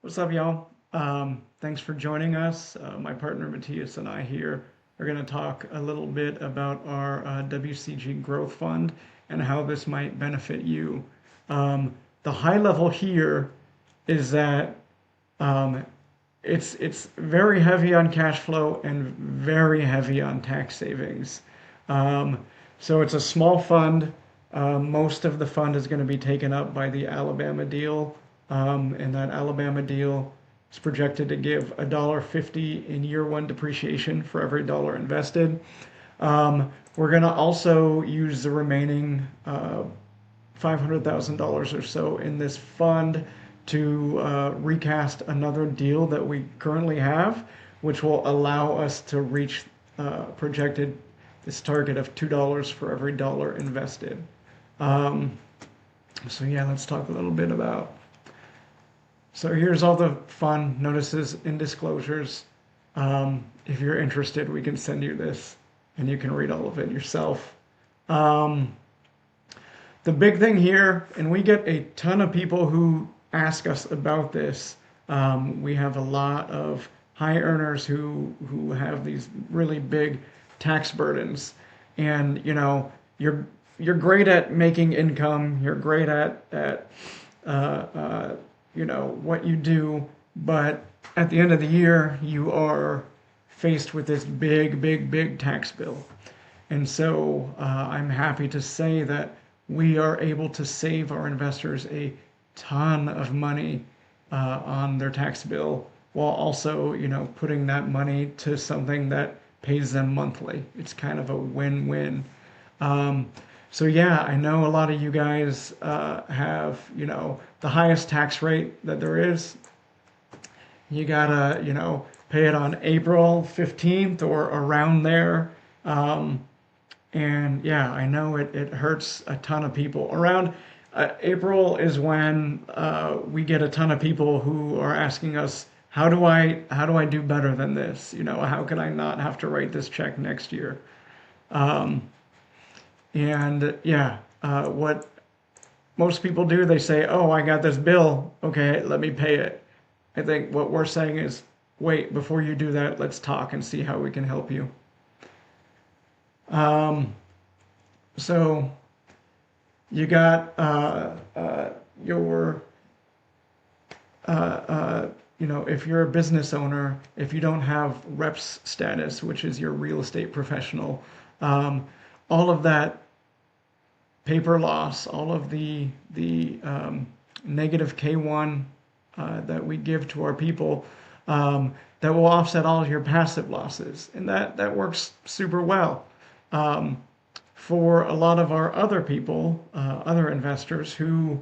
What's up, y'all? Thanks for joining us. My partner Matthias and I here are going to talk a little bit about our WCG Growth Fund and how this might benefit you. The high level here is that um, it's very heavy on cash flow and very heavy on tax savings. Um, so it's a small fund. Most of the fund is going to be taken up by the Alabama deal, and that Alabama deal is projected to give $1.50 in year one depreciation for every dollar invested. We're going to also use the remaining $500,000 or so in this fund to recast another deal that we currently have, which will allow us to reach projected this target of $2 for every dollar invested. Um, so yeah, let's talk a little bit about. So here's all the fun notices and disclosures. If you're interested, we can send you this and you can read all of it yourself. Um, the big thing here, and we get a ton of people who ask us about this. We have a lot of high earners who have these really big tax burdens, and you're great at making income. You're great at uh, uh, what you do, but at the end of the year, you are faced with this big tax bill. And so I'm happy to say that we are able to save our investors a ton of money on their tax bill while also, putting that money to something that pays them monthly. It's kind of a win-win. Um, so yeah, I know a lot of you guys have, the highest tax rate that there is. You gotta, pay it on April 15th or around there. Um, and yeah, I know it hurts a ton of people. Around April is when we get a ton of people who are asking us, how do I do better than this? How can I not have to write this check next year? Um, and yeah, what most people do, they say, "Oh, I got this bill. Okay, let me pay it." I think what we're saying is, wait, before you do that, let's talk and see how we can help you. Um, so you got your uh, uh, if you're a business owner, if you don't have reps status, which is your real estate professional, um, all of that paper loss, all of the negative K1 that we give to our people, that will offset all of your passive losses, and that works super well. Um, for a lot of our other people, other investors who,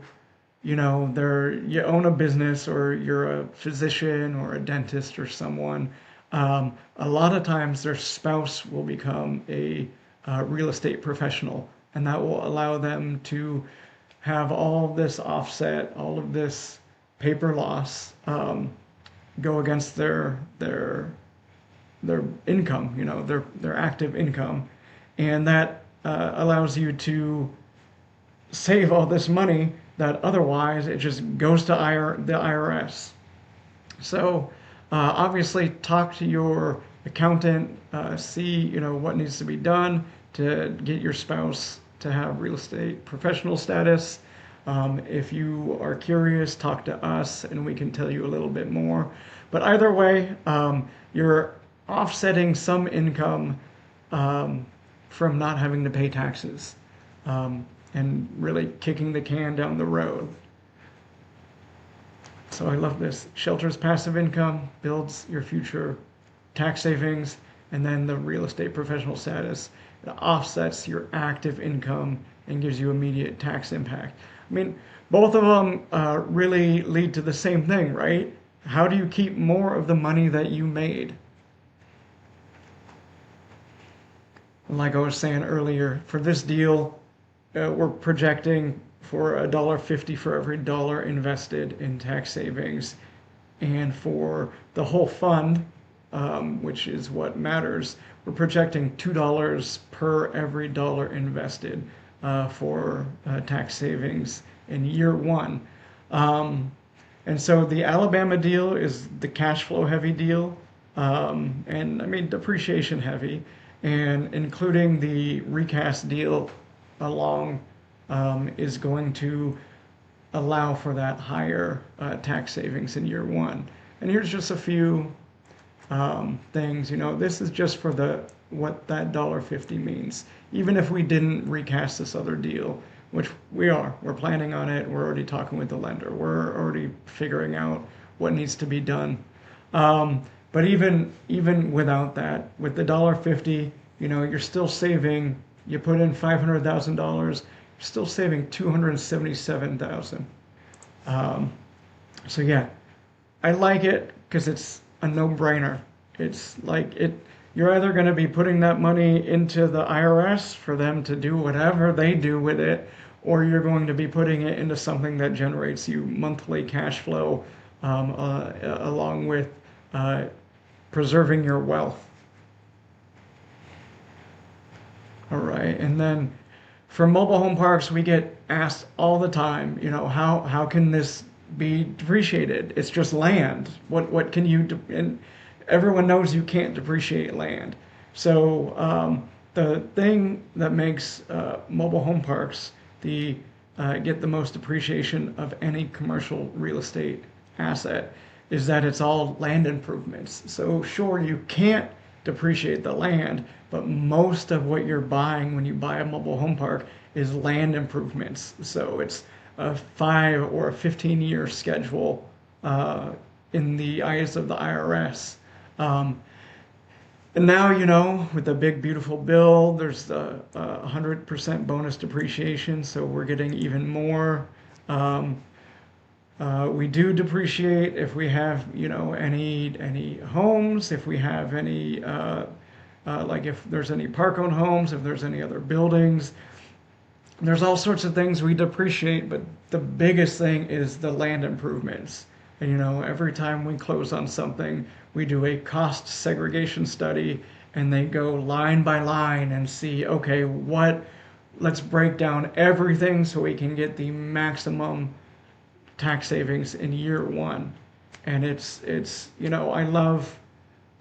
you own a business or you're a physician or a dentist or someone, a lot of times their spouse will become a real estate professional, and that will allow them to have all of this offset, all of this paper loss, go against their income, their active income, and that allows you to save all this money that otherwise it just goes to the IRS. So obviously talk to your accountant, see what needs to be done to get your spouse to have real estate professional status. If you are curious, talk to us and we can tell you a little bit more. But either way, you're offsetting some income um, from not having to pay taxes, and really kicking the can down the road. So I love this. Shelters passive income, builds your future tax savings, and then the real estate professional status. It offsets your active income and gives you immediate tax impact. I mean, both of them really lead to the same thing, right? How do you keep more of the money that you made? Like I was saying earlier, for this deal, we're projecting for $1.50 for every dollar invested in tax savings. And for the whole fund, which is what matters, we're projecting $2 per every dollar invested for tax savings in year one. Um, And so the Alabama deal is the cash flow heavy deal, and I mean depreciation heavy, and including the recast deal along is going to allow for that higher tax savings in year one. And here's just a few things. This is just for the what that $1.50 means. Even if we didn't recast this other deal, which we're planning on it. We're already talking with the lender. We're already figuring out what needs to be done. But even without that, with the $1.50, you're still saving. You put in $500,000, you're still saving $277,000. So yeah, I like it because it's a no-brainer. It's like you're either going to be putting that money into the IRS for them to do whatever they do with it, or you're going to be putting it into something that generates you monthly cash flow, along with uh, preserving your wealth. All right, and then for mobile home parks, we get asked all the time, how can this be depreciated? It's just land. What can you do? And everyone knows you can't depreciate land. So the thing that makes mobile home parks get the most depreciation of any commercial real estate asset is that it's all land improvements. So sure, you can't depreciate the land, but most of what you're buying when you buy a mobile home park is land improvements. So it's a 5 or a 15-year schedule in the eyes of the IRS. Um, and now, with the big beautiful bill, there's the 100% bonus depreciation, so we're getting even more. Um, we do depreciate if we have, any homes, if we have any, like if there's any park-owned homes, if there's any other buildings. There's all sorts of things we depreciate, but the biggest thing is the land improvements. And every time we close on something, we do a cost segregation study, and they go line by line and see, okay, let's break down everything so we can get the maximum tax savings in year one. And it's I love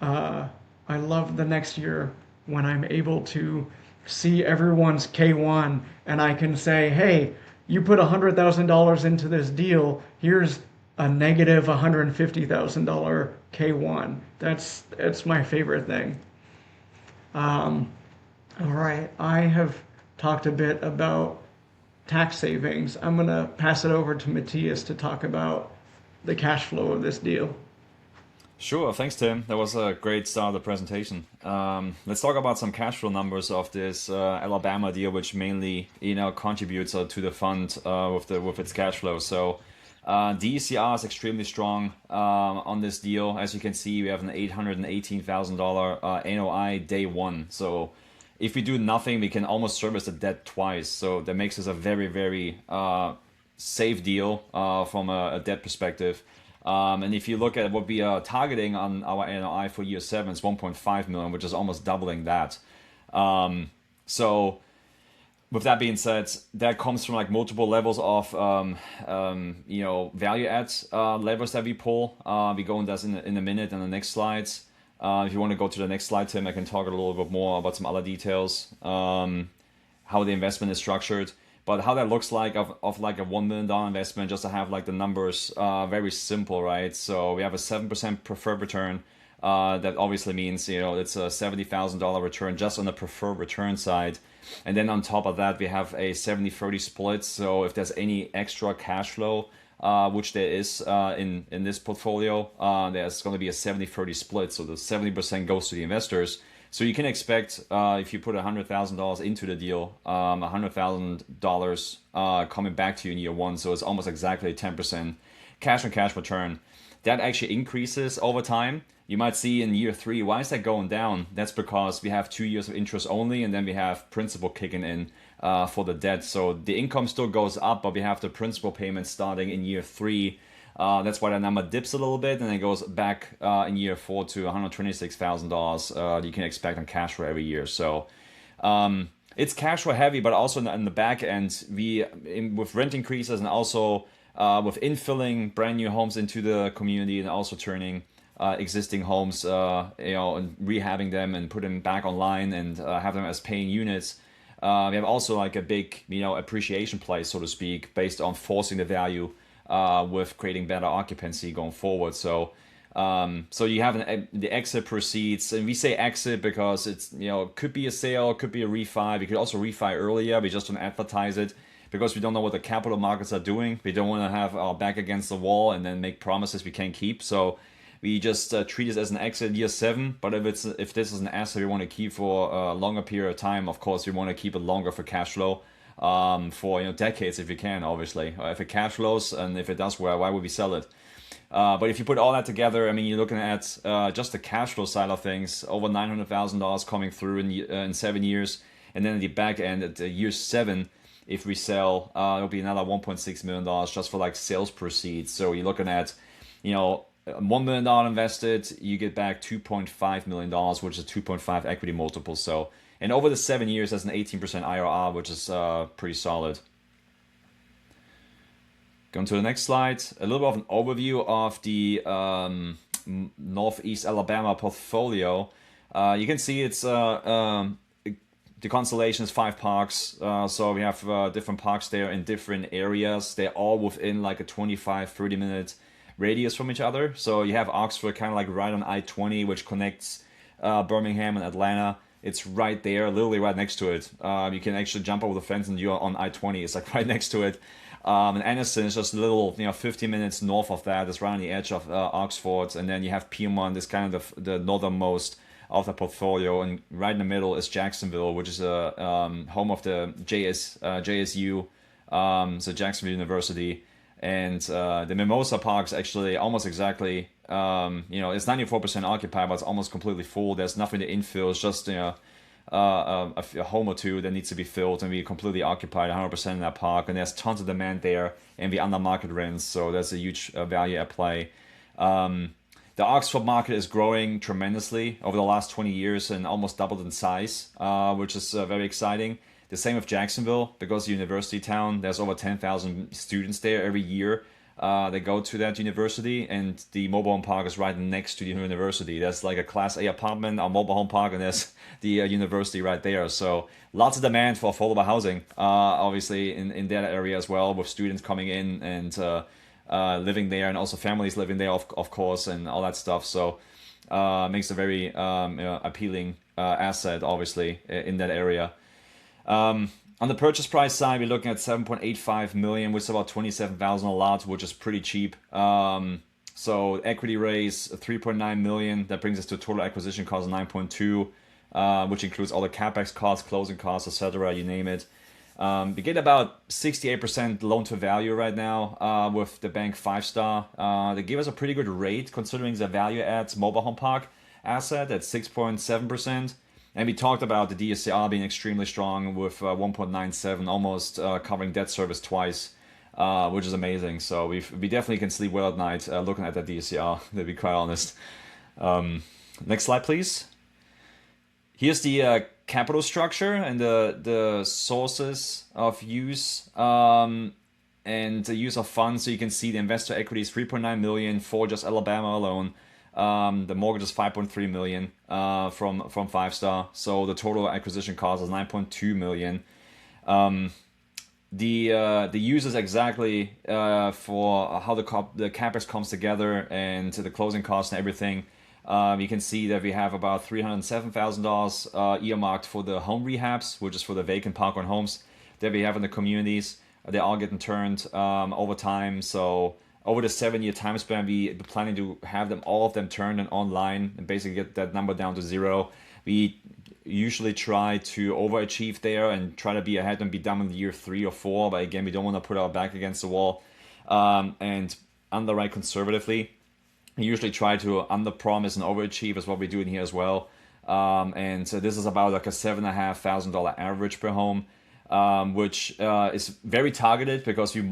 the next year when I'm able to see everyone's K1 and I can say, hey, you put $100,000 into this deal. Here's a negative $150,000 K1. That's my favorite thing. All right, I have talked a bit about tax savings. I'm going to pass it over to Matthias to talk about the cash flow of this deal. Sure, thanks, Tim. That was a great start of the presentation. Let's talk about some cash flow numbers of this Alabama deal, which mainly, contributes to the fund with its cash flow. So, DECR is extremely strong on this deal. As you can see, we have an $818,000 NOI day one. So, if we do nothing, we can almost service the debt twice. So that makes us a very, very safe deal from a debt perspective. And if you look at what we are targeting on our NOI for year 7, it's 1.5 million, which is almost doubling that. So with that being said, that comes from like multiple levels of value add levers that we pull. We go into that in a minute on the next slides. If you want to go to the next slide, Tim, I can talk a little bit more about some other details, how the investment is structured. But how that looks like of like a $1 million investment, just to have like the numbers very simple, right? So we have a 7% preferred return. That obviously means, it's a $70,000 return just on the preferred return side. And then on top of that, we have a 70-30 split. So if there's any extra cash flow, which there is in this portfolio, there's going to be a 70-30 split. So the 70% goes to the investors. So you can expect, if you put $100,000 into the deal, $100,000 coming back to you in year one. So it's almost exactly a 10% cash on cash return. That actually increases over time. You might see in year 3, why is that going down? That's because we have 2 years of interest only, and then we have principal kicking in for the debt. So the income still goes up, but we have the principal payments starting in year 3. That's why that number dips a little bit, and it goes back in year 4 to $126,000 you can expect on cash flow every year. So it's cash flow heavy, but also in the back end, with rent increases and also with infilling brand new homes into the community and also turning existing homes, and rehabbing them and put them back online and have them as paying units. We have also like a big, appreciation play, so to speak, based on forcing the value with creating better occupancy going forward. So you have the exit proceeds, and we say exit because it's could be a sale, could be a refi. We could also refi earlier. We just don't advertise it because we don't know what the capital markets are doing. We don't want to have our back against the wall and then make promises we can't keep. So we just treat it as an exit year 7. But if this is an asset we want to keep for a longer period of time, of course we want to keep it longer for cash flow, for decades if we can. Obviously, if it cash flows and if it does well, why would we sell it? But if you put all that together, I mean, you're looking at just the cash flow side of things, over $900,000 coming through in 7 years, and then at the back end at year 7, if we sell, it'll be another $1.6 million just for like sales proceeds. So you're looking at, $1 million invested, you get back $2.5 million, which is 2.5 equity multiple. So, and over the 7 years, that's an 18% IRR, which is pretty solid. Going to the next slide, a little bit of an overview of the Northeast Alabama portfolio. You can see it's the constellation is 5 parks. So we have different parks there in different areas. They're all within like a 25-30 minute radius from each other. So you have Oxford kind of like right on I-20, which connects Birmingham and Atlanta. It's right there, literally right next to it. You can actually jump over the fence and you're on I-20. It's like right next to it. And Anderson is just a little, 15 minutes north of that. It's right on the edge of Oxford. And then you have Piedmont, is kind of the northernmost of the portfolio. And right in the middle is Jacksonville, which is a home of the JSU, so Jacksonville University. And the Mimosa Park's actually almost exactly, it's 94% occupied, but it's almost completely full. There's nothing to infill. It's just, a home or two that needs to be filled, and we completely occupied 100% in that park. And there's tons of demand there, and we under market rents, so there's a huge value at play. The Oxford market is growing tremendously over the last 20 years and almost doubled in size, which is very exciting. The same with Jacksonville, because university town, there's over 10,000 students there every year. They go to that university, and the mobile home park is right next to the university. There's like a Class A apartment, a mobile home park, and there's the university right there. So lots of demand for affordable housing, obviously in that area as well, with students coming in and living there, and also families living there, of course, and all that stuff. So makes a very appealing asset, obviously, in that area. On the purchase price side, we're looking at $7.85 million, which is about $27,000 a lot, which is pretty cheap. So equity raise $3.9 million. That brings us to a total acquisition cost of $9.2, which includes all the capex costs, closing costs, etc. You name it. We get about 68% loan to value right now with the bank 5-star. They give us a pretty good rate considering the value adds mobile home park asset at 6.7%. And we talked about the DSCR being extremely strong with 1.97, almost covering debt service twice, which is amazing. So we definitely can sleep well at night looking at that DSCR, to be quite honest. Next slide, please. Here's the capital structure and the sources of use and the use of funds. So you can see the investor equity is $3.9 million for just Alabama alone. The mortgage is $5.3 million from 5-star. So the total acquisition cost is $9.2 million. The use is exactly for how the capex comes together and to the closing costs and everything. You can see that we have about $307,000 earmarked for the home rehabs, which is for the vacant park-owned homes that we have in the communities. They're all getting turned over time. So over the 7-year time span, we're planning to have all of them turned and online and basically get that number down to 0. We usually try to overachieve there and try to be ahead and be done in year 3 or 4. But again, we don't want to put our back against the wall and underwrite conservatively. We usually try to underpromise and overachieve is what we do in here as well. And so this is about like a $7,500 average per home. Which is very targeted because we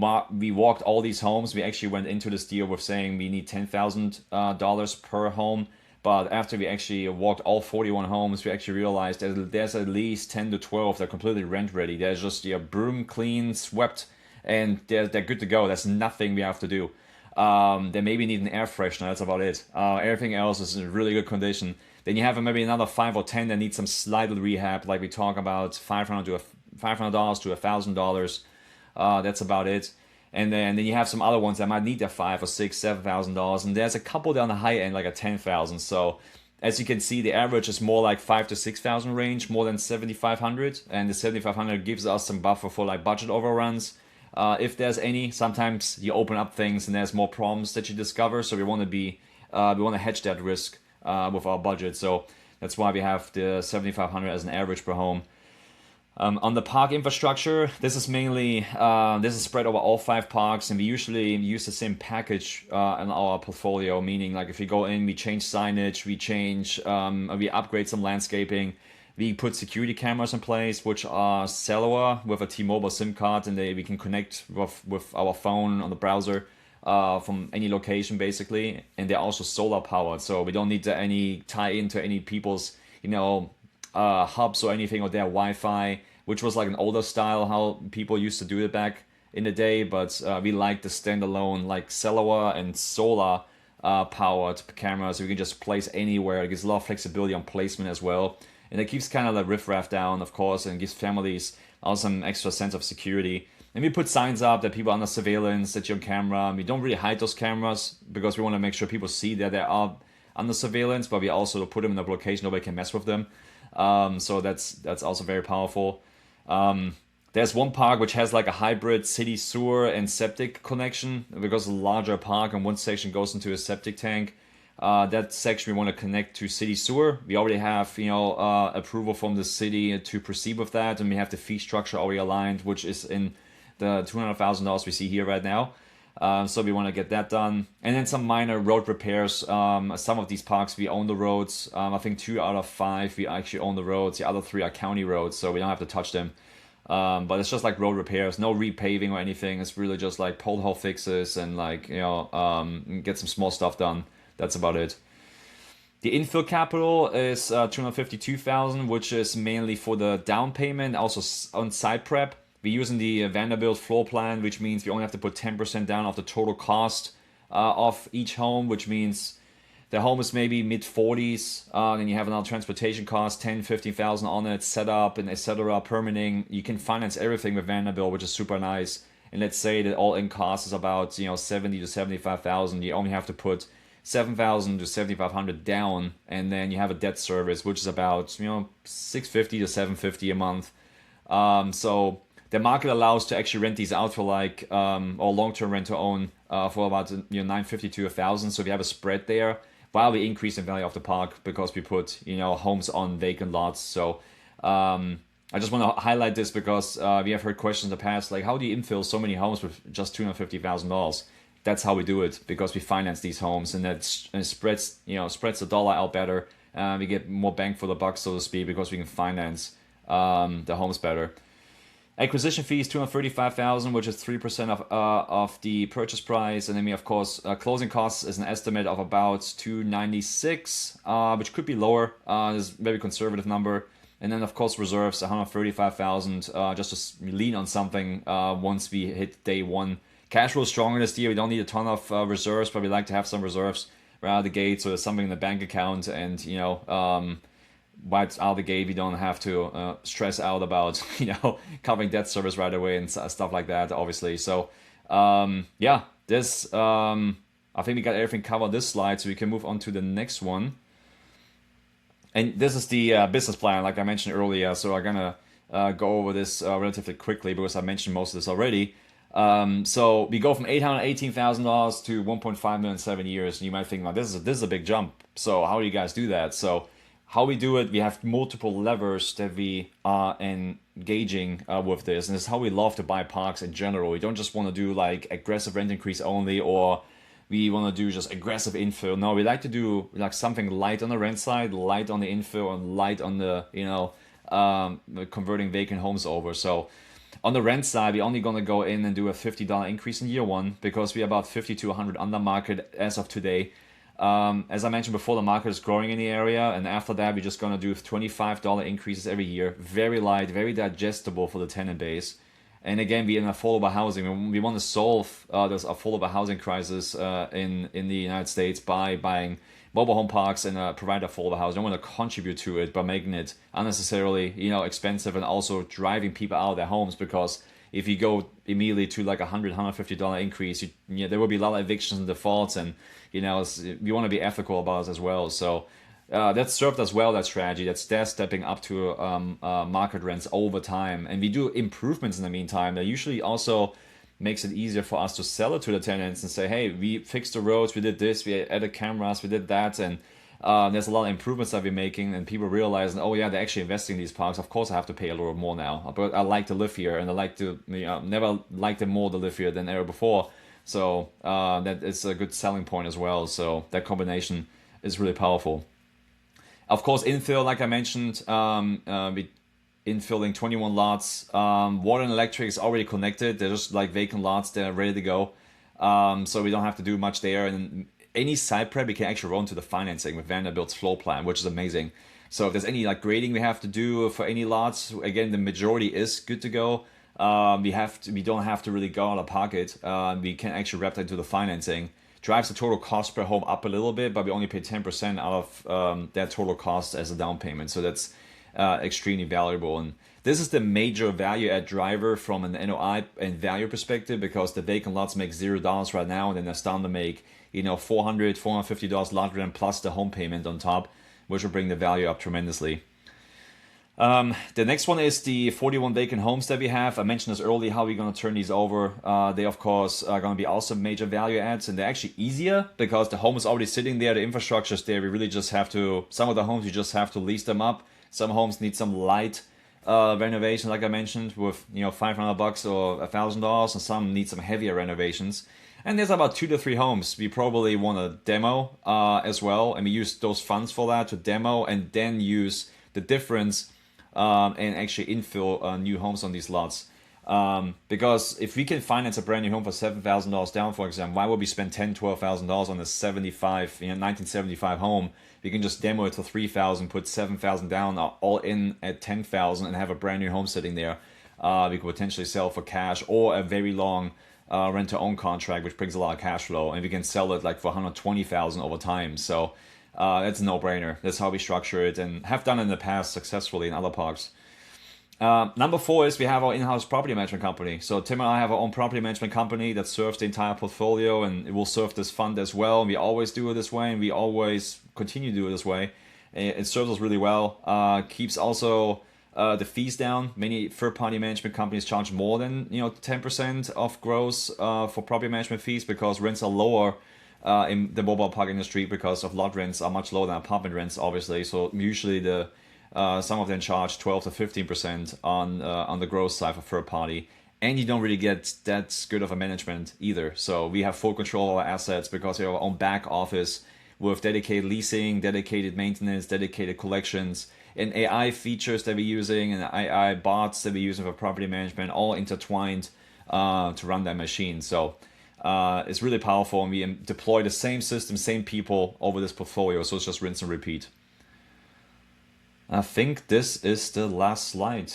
walked all these homes. We actually went into this deal with saying we need $10,000 per home. But after we actually walked all 41 homes, we actually realized that there's at least 10 to 12 that are completely rent ready. There's just broom clean, swept and they're good to go. There's nothing we have to do. They maybe need an air freshener. That's about it. Everything else is in really good condition. Then you have maybe another 5 or 10 that need some slight rehab, like we talk about $500 to $1,000. That's about it. And then you have some other ones that might need their $5 or $6, $7,000, and there's a couple down the high end like a 10,000. So as you can see, the average is more like 5 to 6,000 range, more than 7,500, and the 7,500 gives us some buffer for like budget overruns. If there's any, sometimes you open up things and there's more problems that you discover. So we want to hedge that risk with our budget. So that's why we have the 7,500 as an average per home. On the park infrastructure, this is mainly this is spread over all 5 parks, and we usually use the same package in our portfolio. Meaning, like if we go in, we change signage, we upgrade some landscaping, we put security cameras in place, which are cellular with a T-Mobile SIM card, and we can connect with our phone on the browser from any location basically, and they're also solar powered, so we don't need to tie into any people's hubs or anything, or their Wi-Fi, which was like an older style how people used to do it back in the day. But we like the standalone like cellular and solar powered cameras, so we can just place anywhere. It gives a lot of flexibility on placement as well, and it keeps kind of the riffraff down, of course, and gives families also some extra sense of security. And we put signs up that people are under surveillance, that you're on camera. And we don't really hide those cameras because we want to make sure people see that they are under surveillance, but we also put them in a location nobody can mess with them. So that's also very powerful. There's one park which has like a hybrid city sewer and septic connection, because a larger park and one section goes into a septic tank. That section we want to connect to city sewer. We already have approval from the city to proceed with that, and we have the fee structure already aligned, which is in the $200,000 we see here right now. So we want to get that done, and then some minor road repairs. Some of these parks we own the roads. I think 2 out of 5 we actually own the roads. The other 3 are county roads, so we don't have to touch them. But it's just like road repairs, no repaving or anything. It's really just like pole hole fixes and get some small stuff done. That's about it. The infill capital is $252,000, which is mainly for the down payment, also on site prep. We're using the Vanderbilt floor plan, which means we only have to put 10% down of the total cost of each home, which means the home is maybe mid-40s, then you have another transportation cost, 10, 15,000 on it, setup and etc., permitting. You can finance everything with Vanderbilt, which is super nice. And let's say that all-in cost is about 70 to 75,000. You only have to put 7,000 to 7,500 down, and then you have a debt service, which is about 650 to 750 a month. So the market allows to actually rent these out for or long-term rent to own for about $950 to $1,000. So we have a spread there while we increase the value of the park because we put homes on vacant lots. So I just want to highlight this because we have heard questions in the past like, how do you infill so many homes with just $250,000? That's how we do it, because we finance these homes, and that spreads the dollar out better. We get more bang for the buck, so to speak, because we can finance the homes better. Acquisition fees $235,000, which is 3% of the purchase price, and then we of course closing costs is an estimate of about $296, which could be lower. This is a very conservative number, and then of course reserves $135,000 just to lean on something once we hit day one. Cash flow is stronger this year. We don't need a ton of reserves, but we like to have some reserves right out of the gate, so there's something in the bank account, and right out of the gate, we don't have to stress out about covering debt service right away and stuff like that, obviously. So this I think we got everything covered on this slide, so we can move on to the next one. And this is the business plan, like I mentioned earlier. So I'm gonna go over this relatively quickly because I mentioned most of this already. So we go from $818,000 to $1.5 million in 7 years, and you might think, well, this is a big jump. So how do you guys do that? So how we do it, we have multiple levers that we are engaging with this, and this is how we love to buy parks in general. We don't just want to do like aggressive rent increase only, or we want to do just aggressive infill. No, we like to do like something light on the rent side, light on the infill, and light on the converting vacant homes over. So on the rent side, we're only going to go in and do a $50 increase in year one because we're about 50 to 100 under market as of today. As I mentioned before, the market is growing in the area, and after that, we're just going to do $25 increases every year. Very light, very digestible for the tenant base. And again, we in affordable housing. We want to solve this affordable housing crisis in the United States by buying mobile home parks and provide affordable housing. I want to contribute to it by making it unnecessarily, expensive and also driving people out of their homes, because if you go immediately to like $150 increase, there will be a lot of evictions and defaults, and we want to be ethical about it as well. So that served us well, that strategy. That's they're stepping up to market rents over time, and we do improvements in the meantime. That usually also makes it easier for us to sell it to the tenants and say, hey, we fixed the roads, we did this, we added cameras, we did that, and there's a lot of improvements that we're making, and people realizing, oh yeah, they're actually investing in these parks. Of course, I have to pay a little more now, but I like to live here, and I like to, never liked it more to live here than ever before. So that is a good selling point as well. So that combination is really powerful. Of course, infill, like I mentioned, we infilling 21 lots. Water and electric is already connected. They're just like vacant lots. They're ready to go. So we don't have to do much there. And any site prep, we can actually run to the financing with Vanderbilt's floor plan, which is amazing. So if there's any like grading we have to do for any lots, again, the majority is good to go. We don't have to really go out of pocket. We can actually wrap that into the financing. Drives the total cost per home up a little bit, but we only pay 10% out of that total cost as a down payment. So that's extremely valuable. And this is the major value add driver from an NOI and value perspective, because the vacant lots make $0 right now, and then they're starting to make $450 lot rent plus the home payment on top, which will bring the value up tremendously. The next one is the 41 vacant homes that we have. I mentioned this earlier, how we're going to turn these over. They, of course, are going to be also major value adds, and they're actually easier because the home is already sitting there, the infrastructure is there. We really just have to, some of the homes, you just have to lease them up. Some homes need some light renovation, like I mentioned, with $500 or $1,000, and some need some heavier renovations. And there's about 2 to 3 homes we probably want to demo as well, and we use those funds for that to demo, and then use the difference and actually infill new homes on these lots. Because if we can finance a brand new home for $7,000 down, for example, why would we spend $10,000, $12,000 on a 1975 home? We can just demo it for $3,000, put $7,000 down, all in at $10,000, and have a brand new home sitting there. We could potentially sell for cash, or a very long rent-to-own contract, which brings a lot of cash flow, and we can sell it like for $120,000 over time. So that's a no-brainer. That's how we structure it, and have done it in the past successfully in other parks. Number 4 is we have our in-house property management company. So Tim and I have our own property management company that serves the entire portfolio, and it will serve this fund as well. And we always do it this way, and we always continue to do it this way. It serves us really well. Keeps also the fees down. Many third-party management companies charge more than 10% of gross for property management fees, because rents are lower in the mobile park industry, because of lot rents are much lower than apartment rents, obviously. So usually some of them charge 12 to 15% on the gross side for third party, and you don't really get that good of a management either. So we have full control of our assets because we have our own back office with dedicated leasing, dedicated maintenance, dedicated collections, and AI features that we're using, and AI bots that we're using for property management, all intertwined to run that machine. So it's really powerful, and we deploy the same system, same people over this portfolio. So it's just rinse and repeat. I think this is the last slide.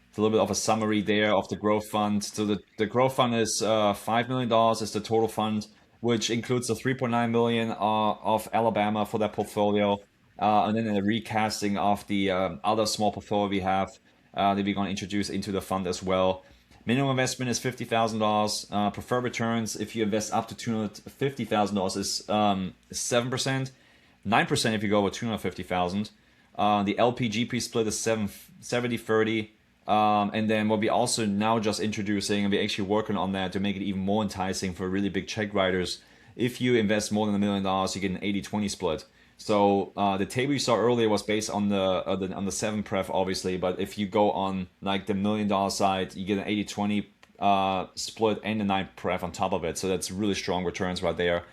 It's a little bit of a summary there of the growth fund. So the growth fund is $5 million is the total fund, which includes the $3.9 million of Alabama for that portfolio, and then the recasting of the other small portfolio we have that we're going to introduce into the fund as well. Minimum investment is $50,000. Preferred returns, if you invest up to $250,000, is 7%. 9% if you go over 250,000. The LPGP split is 70-30. And then what we also now just introducing, and we're actually working on that to make it even more enticing for really big check writers. If you invest more than $1 million, you get an 80-20 split. So the table you saw earlier was based on the 7 pref, obviously. But if you go on like the $1 million side, you get an 80-20 split and a 9 pref on top of it. So that's really strong returns right there.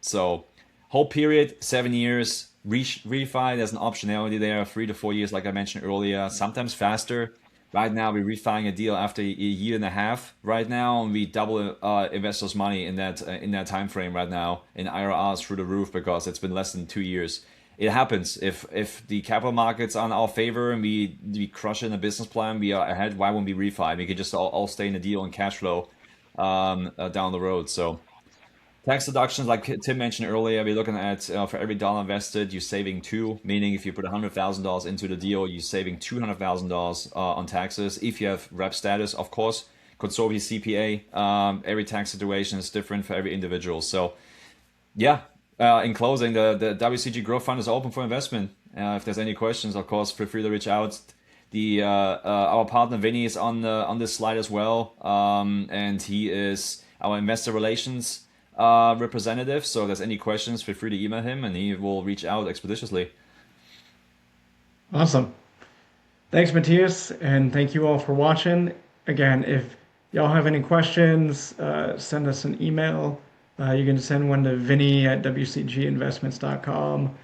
So whole period, 7 years. Refi, there's an optionality there, 3 to 4 years, like I mentioned earlier, sometimes faster. Right now, we're refining a deal after a year and a half right now, and we double investors' money in that time frame right now, in IRRs through the roof, because it's been less than 2 years. it happens. If the capital markets are in our favor and we crush it in a business plan, we are ahead. Why won't we refi? We could just all stay in the deal and cash flow down the road. So tax deductions, like Tim mentioned earlier, we're looking at for every dollar invested, you're saving two. Meaning, if you put $100,000 into the deal, you're saving $200,000 on taxes. If you have rep status, of course, consult with your CPA. Every tax situation is different for every individual. So yeah, in closing, the WCG Growth Fund is open for investment. If there's any questions, of course, feel free to reach out. The our partner Vinny is on this slide as well, and he is our investor relations representative. So if there's any questions, feel free to email him, and he will reach out expeditiously. Awesome. Thanks, Matthias, and thank you all for watching. Again, if y'all have any questions, send us an email. You can send one to Vinny at WCGinvestments.com.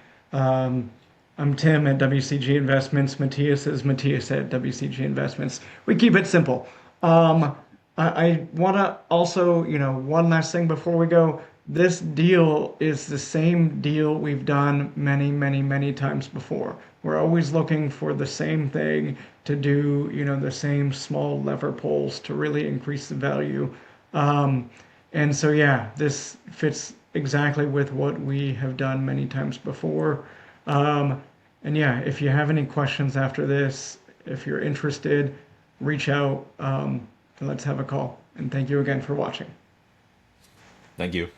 I'm Tim at WCG Investments. Matthias is Matthias at WCG Investments. We keep it simple. I want to also, one last thing before we go. This deal is the same deal we've done many, many, many times before. We're always looking for the same thing to do, the same small lever pulls to really increase the value. And so, yeah, this fits exactly with what we have done many times before. And yeah, if you have any questions after this, if you're interested, reach out and let's have a call. And thank you again for watching. Thank you.